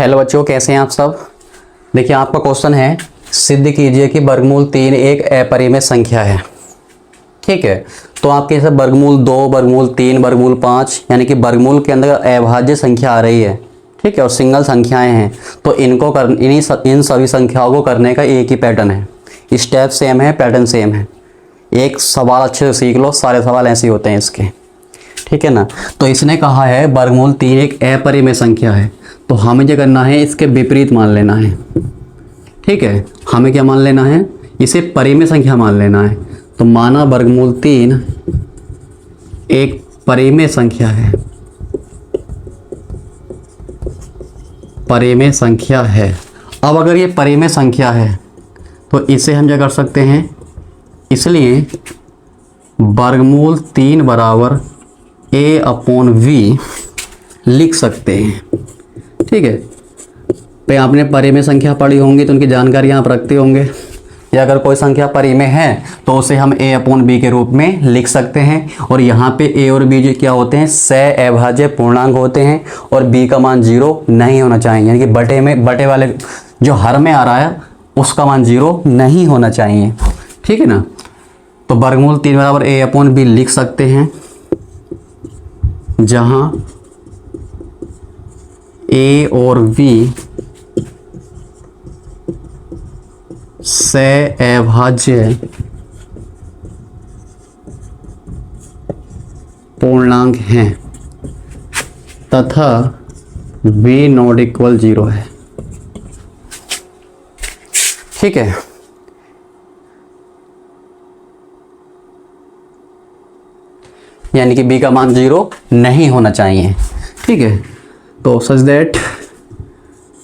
Hello बच्चों, कैसे हैं आप सब। देखिए आपका क्वेश्चन है, सिद्ध कीजिए कि वर्गमूल 3 एक अपरिमेय संख्या है। ठीक है, तो आपके जैसे वर्गमूल 2, वर्गमूल 3, वर्गमूल 5 यानी कि वर्गमूल के अंदर अभाज्य संख्या आ रही है। ठीक है, और सिंगल संख्याएं हैं, तो इनको इन सभी संख्याओं को करने का एक ही पैटर्न है। स्टेप सेम है, पैटर्न सेम है। एक सवाल अच्छे से सीख लो, सारे सवाल ऐसे ही होते हैं इसके। ठीक है ना। तो इसने कहा है वर्गमूल 3 एक अपरिमेय संख्या है, तो हमें क्या करना है, इसके विपरीत मान लेना है। ठीक है, हमें क्या मान लेना है, इसे परिमेय संख्या मान लेना है। तो माना वर्गमूल 3 एक परिमेय संख्या है, परिमेय संख्या है। अब अगर ये परिमेय संख्या है तो इसे हम क्या कर सकते हैं, इसलिए वर्गमूल 3 बराबर a/v लिख सकते हैं। ठीक है, पे आपने परिमेय संख्या पढ़ी होंगी तो उनकी जानकारी आप रखते होंगे। या अगर कोई संख्या परिमेय है तो उसे हम a/b के रूप में लिख सकते हैं। और यहाँ पे a और b जो क्या होते हैं, सह-अभाज्य पूर्णांक होते हैं और b का मान 0 नहीं होना चाहिए। यानी कि बटे वाले जो हर में आ रहा है उसका मान 0 नहीं होना चाहिए। ठीक है ना। तो वर्गमूल 3 बराबर a/b लिख सकते हैं, जहाँ a और v सह-अभाज्य पूर्णांक हैं तथा v ≠ 0 है। ठीक है, यानी कि b का मान 0 नहीं होना चाहिए। ठीक है, तो सच दैट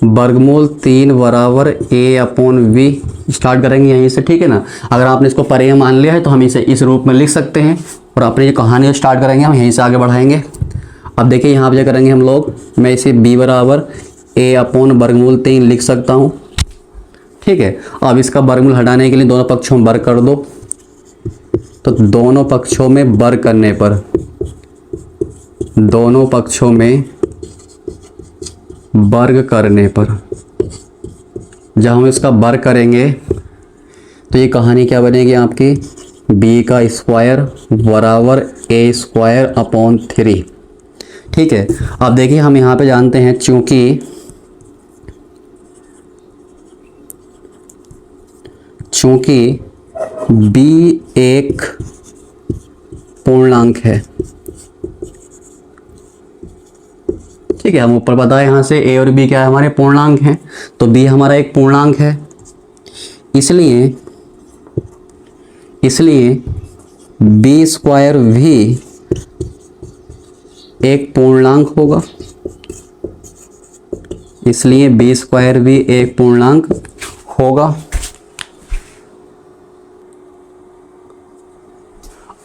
वर्गमूल 3 बराबर a/v स्टार्ट करेंगे यहीं से। ठीक है ना। अगर आपने इसको परिमेय मान लिया है तो हम इसे इस रूप में लिख सकते हैं और अपनी ये कहानी स्टार्ट करेंगे, हम यहीं से आगे बढ़ाएंगे। अब देखिए यहाँ पे क्या करेंगे हम लोग, मैं इसे b बराबर a/वर्गमूल 3 लिख सकता हूँ। ठीक है, अब इसका वर्गमूल हटाने के लिए दोनों पक्षों में वर्ग कर दो। तो दोनों पक्षों में वर्ग करने पर, दोनों पक्षों में वर्ग करने पर जब हम इसका वर्ग करेंगे तो ये कहानी क्या बनेगी आपकी, b का स्क्वायर बराबर a² 3। ठीक है, अब देखिए हम यहाँ पे जानते हैं चूंकि b एक पूर्णांक है। ठीक है, हम ऊपर बताए यहाँ से a और b क्या है, हमारे पूर्णांक हैं, तो b हमारा एक पूर्णांक है। इसलिए b² एक पूर्णांक होगा, इसलिए b² एक पूर्णांक होगा।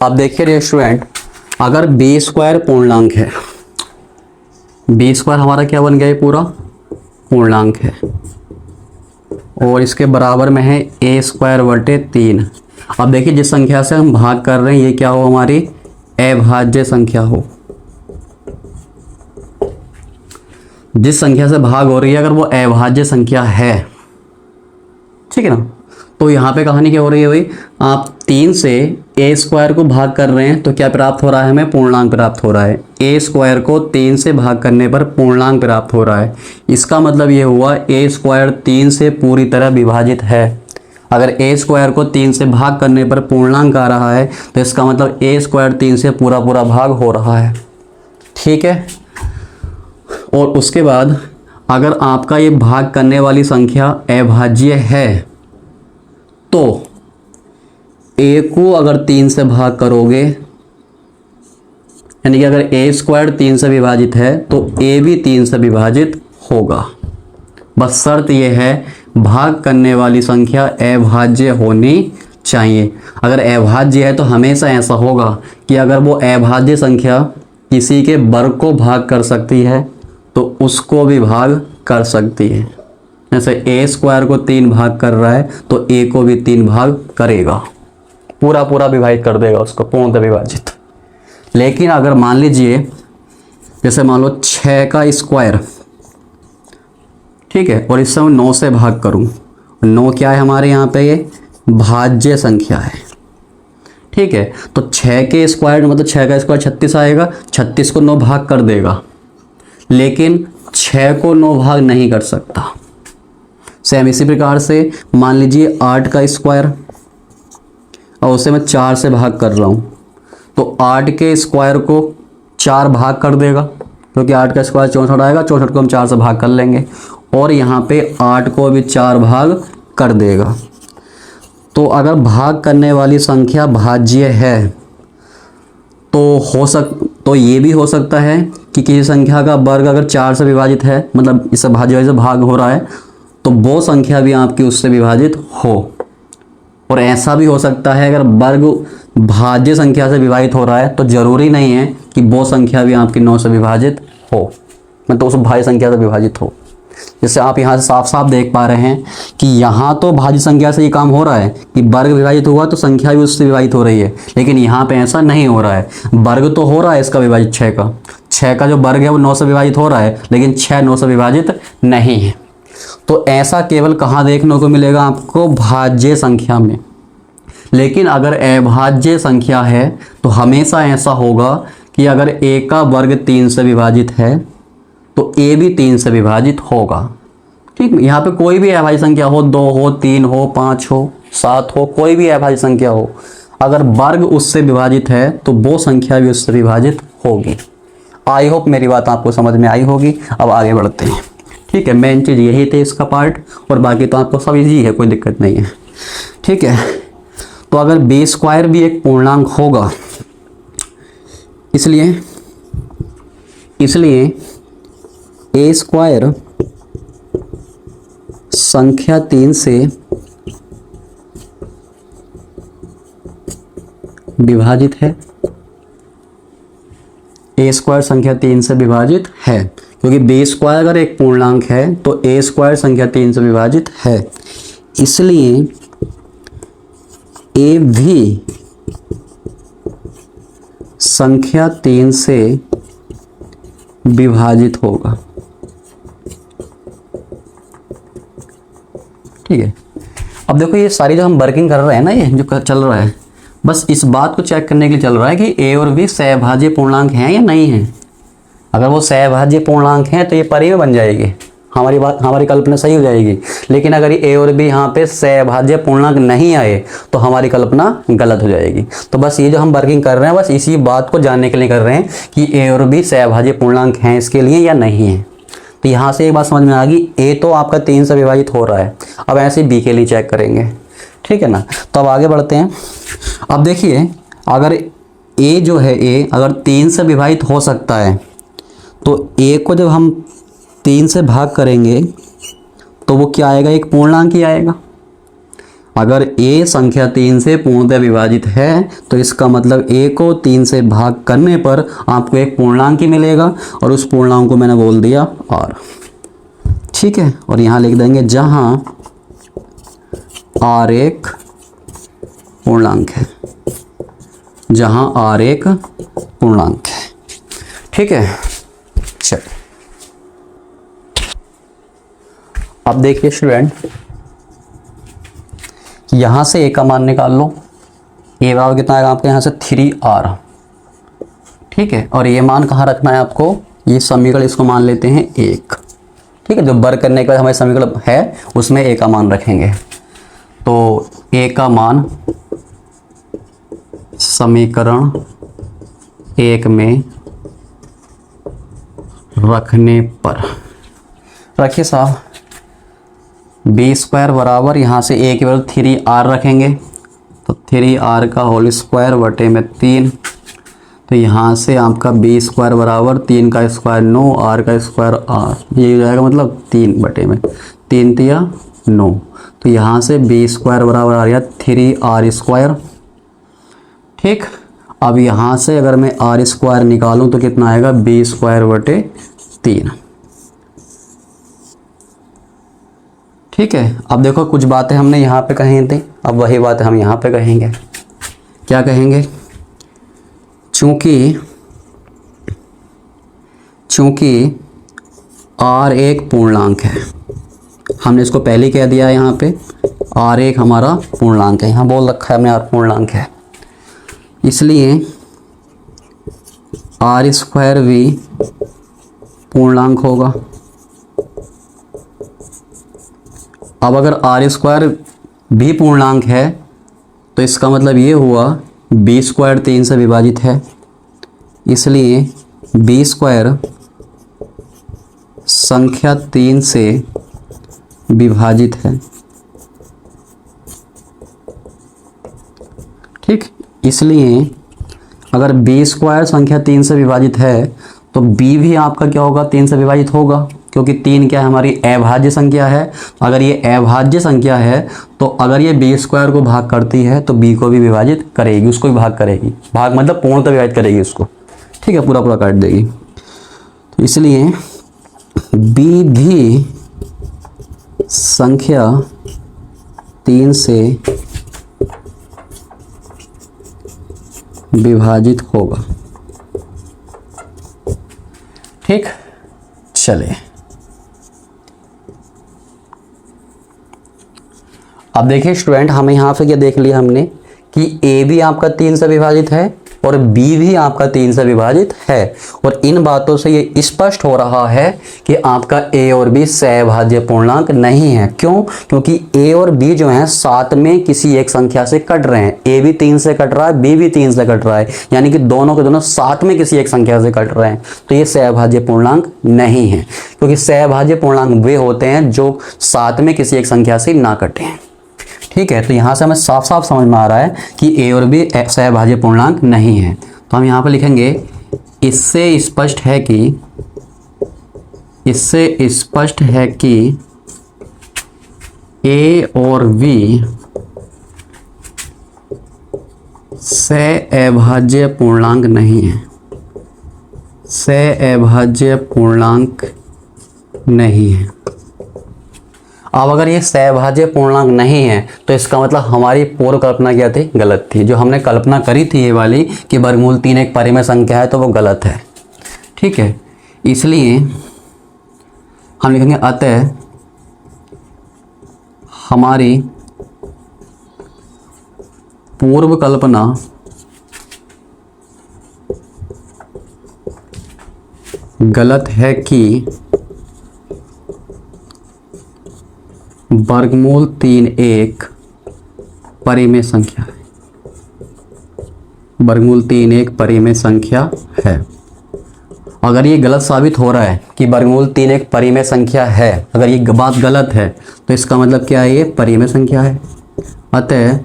अब देखिए स्टूडेंट, अगर b² पूर्णांक है, b² हमारा क्या बन गया, ये पूरा पूर्णांक है और इसके बराबर में है a²/3। अब देखिए जिस संख्या से हम भाग कर रहे हैं ये क्या हो, हमारी अभाज्य संख्या हो। जिस संख्या से भाग हो रही है अगर वो अभाज्य संख्या है, ठीक है ना, तो यहाँ पे कहानी क्या हो रही है भाई, आप 3 से a² को भाग कर रहे हैं तो क्या प्राप्त हो रहा है, हमें पूर्णांक प्राप्त हो रहा है। a² को 3 से भाग करने पर पूर्णांक प्राप्त हो रहा है। इसका मतलब ये हुआ a² 3 से पूरी तरह विभाजित है। अगर a² को 3 से भाग करने पर पूर्णांक आ रहा है तो इसका मतलब a² 3 से पूरा भाग हो रहा है। ठीक है, और उसके बाद अगर आपका ये भाग करने वाली संख्या अभाज्य है तो a को अगर 3 से भाग करोगे, यानी कि अगर a² 3 से विभाजित है तो a भी 3 से विभाजित होगा। बस शर्त यह है भाग करने वाली संख्या अभाज्य होनी चाहिए। अगर अभाज्य है तो हमेशा ऐसा होगा कि अगर वो अभाज्य संख्या किसी के वर्ग को भाग कर सकती है तो उसको भी भाग कर सकती है। जैसे a² को 3 भाग कर रहा है तो a को भी 3 भाग करेगा, पूरा विभाजित कर देगा उसको, पूर्णतः विभाजित। लेकिन अगर मान लीजिए जैसे मान लो 6 का स्क्वायर ठीक है, और इससे मैं 9 से भाग करूँ, 9 क्या है हमारे यहाँ पे, ये भाज्य संख्या है। ठीक है, तो 6 के स्क्वायर मतलब 6 का स्क्वायर 36 आएगा, 36 को 9 भाग कर देगा, लेकिन 6 को 9 भाग नहीं कर सकता। सेम इसी प्रकार से मान लीजिए 8 का स्क्वायर, और उसे मैं 4 से भाग कर रहा हूँ, तो 8 के स्क्वायर को 4 भाग कर देगा, क्योंकि 8 का स्क्वायर 64 आएगा, 64 को हम 4 से भाग कर लेंगे, और यहाँ पे 8 को भी 4 भाग कर देगा। तो अगर भाग करने वाली संख्या भाज्य है तो ये भी हो सकता है कि किसी संख्या का वर्ग अगर 4 से विभाजित है, मतलब इससे भाज्य से भाग हो रहा है, तो वो संख्या भी आपकी उससे विभाजित हो। और ऐसा भी हो सकता है अगर वर्ग भाज्य संख्या से विभाजित हो रहा है, तो ज़रूरी नहीं है कि वो संख्या भी आपकी 9 से विभाजित हो, मतलब उस भाज्य संख्या से विभाजित हो। जैसे आप यहाँ से साफ साफ देख पा रहे हैं कि यहाँ तो भाज्य संख्या से ये काम हो रहा है कि वर्ग विभाजित हुआ तो संख्या भी उससे विभाजित हो रही है, लेकिन यहाँ पे ऐसा नहीं हो रहा है। वर्ग तो हो रहा है इसका विभाजित 6 का जो वर्ग है वो 9 से विभाजित हो रहा है, लेकिन 6 9 से विभाजित नहीं है। तो ऐसा केवल कहाँ देखने को मिलेगा आपको, भाज्य संख्या में। लेकिन अगर अभाज्य संख्या है तो हमेशा ऐसा होगा कि अगर a का वर्ग 3 से विभाजित है तो a भी 3 से विभाजित होगा। ठीक, यहाँ पे कोई भी अभाज्य संख्या हो, 2 हो, 3 हो, 5 हो, 7 हो, कोई भी अभाज्य संख्या हो, अगर वर्ग उससे विभाजित है तो वो संख्या भी उससे विभाजित होगी। आई होप मेरी बात आपको समझ में आई होगी। अब आगे बढ़ते हैं। ठीक है, मेन चीज़ यही थी इसका पार्ट, और बाकी तो आपको सब इजी है, कोई दिक्कत नहीं है। ठीक है, तो अगर बी स्क्वायर भी एक पूर्णांक होगा, इसलिए ए स्क्वायर संख्या 3 से विभाजित है। ए स्क्वायर संख्या 3 से विभाजित है, क्योंकि बी स्क्वायर अगर एक पूर्णांक है तो ए स्क्वायर संख्या 3 से विभाजित है, इसलिए ए भी संख्या 3 से विभाजित होगा। ठीक है, अब देखो ये सारी जो हम वर्किंग कर रहे हैं ना, ये जो चल रहा है, बस इस बात को चेक करने के लिए चल रहा है कि ए और बी सहभाज्य पूर्णांक हैं या नहीं हैं। अगर वो सहभाज्य पूर्णांक हैं तो ये परिमेय बन जाएगी, हमारी कल्पना सही हो जाएगी। लेकिन अगर ए और बी यहाँ पे सहभाज्य पूर्णांक नहीं आए तो हमारी कल्पना गलत हो जाएगी। तो बस ये जो हम वर्किंग कर रहे हैं, बस इसी बात को जानने के लिए कर रहे हैं कि ए और बी सहभाज्य पूर्णांक हैं इसके लिए या नहीं है। तो यहाँ से एक बात समझ में आ गई, ए तो आपका 3 से विभाजित हो रहा है। अब ऐसे बी के लिए चेक करेंगे। ठीक है ना, तो अब आगे बढ़ते हैं। अब देखिए, अगर ए जो है, ए अगर 3 से विभाजित हो सकता है तो ए को जब हम 3 से भाग करेंगे तो वो क्या आएगा, एक पूर्णांक ही आएगा। अगर ए संख्या 3 से पूर्णतः विभाजित है तो इसका मतलब ए को 3 से भाग करने पर आपको एक पूर्णांक ही मिलेगा, और उस पूर्णांक को मैंने बोल दिया आर। ठीक है, और यहाँ लिख देंगे जहाँ आर एक पूर्णांक है, जहाँ आर एक पूर्णांक है। ठीक है, चलिए अब देखिए स्टूडेंट, यहाँ से ए का मान निकाल लो। ए बराबर कितना आएगा आपके यहाँ से 3r। ठीक है, और ये मान कहाँ रखना है आपको, ये समीकरण इसको मान लेते हैं 1। ठीक है, जो वर्ग करने के बाद हमारे समीकरण है उसमें ए का मान रखेंगे। तो ए का मान समीकरण 1 में रखने पर, रखिए साहब, बी स्क्वायर बराबर यहाँ से ए के बराबर 3r रखेंगे, तो 3r का होल स्क्वायर बटे में 3। तो यहाँ से आपका बी स्क्वायर बराबर 3 का स्क्वायर 9, r का स्क्वायर r, ये हो जाएगा मतलब 3 बटे में 3 तिया 9। तो यहाँ से बी स्क्वायर बराबर आ गया 3r स्क्वायर। ठीक, अब यहाँ से अगर मैं r स्क्वायर निकालूँ तो कितना आएगा, बी स्क्वायर बटे 3। ठीक है, अब देखो कुछ बातें हमने यहाँ पे कही थी, अब वही बातें हम यहाँ पे कहेंगे। क्या कहेंगे, चूँकि r एक पूर्णांक है, हमने इसको पहले कह दिया है यहाँ पे R1 हमारा पूर्णांक है, यहाँ बोल रखा है हमने R पूर्णांक है, इसलिए R² भी पूर्णांक होगा। अब अगर R² भी पूर्णांक है तो इसका मतलब ये हुआ B² 3 से विभाजित है, इसलिए B² संख्या 3 से विभाजित है। ठीक, इसलिए अगर B² संख्या 3 से विभाजित है तो B भी आपका क्या होगा, 3 से विभाजित होगा, क्योंकि 3 क्या है, हमारी अभाज्य संख्या है। अगर ये अभाज्य संख्या है तो अगर ये B² को भाग करती है तो B को भी विभाजित करेगी, उसको भी भाग करेगी, भाग मतलब पूर्णतः विभाजित करेगी उसको। ठीक है, पूरा पूरा काट देगी। तो इसलिए B भी संख्या 3 से विभाजित होगा। ठीक, चलिए अब देखिए स्टूडेंट, हमें यहाँ पे क्या देख लिया हमने कि A भी आपका 3 से विभाजित है और B भी आपका 3 से विभाजित है, और इन बातों से ये स्पष्ट हो रहा है कि आपका A और B सहभाज्य पूर्णांक नहीं है। क्यों? क्योंकि A और B जो हैं साथ में किसी एक संख्या से कट रहे हैं। A भी 3 से कट रहा है, B भी 3 से कट रहा है, यानी कि दोनों के दोनों साथ में किसी एक संख्या से कट रहे हैं, तो ये सहभाज्य पूर्णांक नहीं है। क्योंकि सहभाज्य पूर्णांक वे होते हैं जो साथ में किसी एक संख्या से ना कटे हैं। ठीक है, तो यहाँ से हमें साफ साफ समझ में आ रहा है कि A और B सहभाज्य पूर्णांक नहीं है। तो हम यहाँ पर लिखेंगे इससे स्पष्ट है कि A और B सहभाज्य पूर्णांक नहीं है, सहभाज्य पूर्णांक नहीं है। अब अगर ये सहभाज्य पूर्णांक नहीं है तो इसका मतलब हमारी पूर्व कल्पना क्या थी, गलत थी। जो हमने कल्पना करी थी ये वाली कि वर्गमूल 3 एक परिमेय संख्या है, तो वो गलत है। ठीक है, इसलिए हम लिखेंगे अतः हमारी पूर्व कल्पना गलत है कि वर्गमूल 3 एक परिमेय संख्या है, वर्गमूल 3 एक परिमेय संख्या है। अगर ये गलत साबित हो रहा है कि वर्गमूल 3 एक परिमेय संख्या है, अगर ये बात गलत है तो इसका मतलब क्या है, ये परिमेय संख्या है। अतः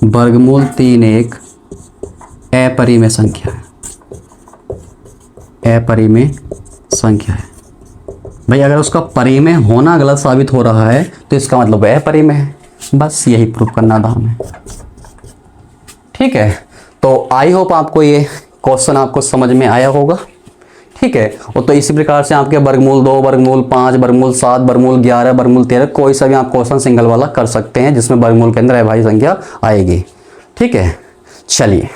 वर्गमूल 3 एक अपरिमेय संख्या है, अपरिमेय संख्या है। भाई अगर उसका परिमेय होना गलत साबित हो रहा है तो इसका मतलब वह परिमेय है, बस यही प्रूफ करना था हमें। ठीक है, तो आई होप आपको ये क्वेश्चन आपको समझ में आया होगा। ठीक है, और तो इसी प्रकार से आपके वर्गमूल 2, वर्गमूल 5, वर्गमूल 7, वर्गमूल 11, वर्गमूल 13 कोई सा भी आप क्वेश्चन सिंगल वाला कर सकते हैं जिसमें वर्गमूल के अंदर अभाज्य संख्या आएगी। ठीक है, चलिए।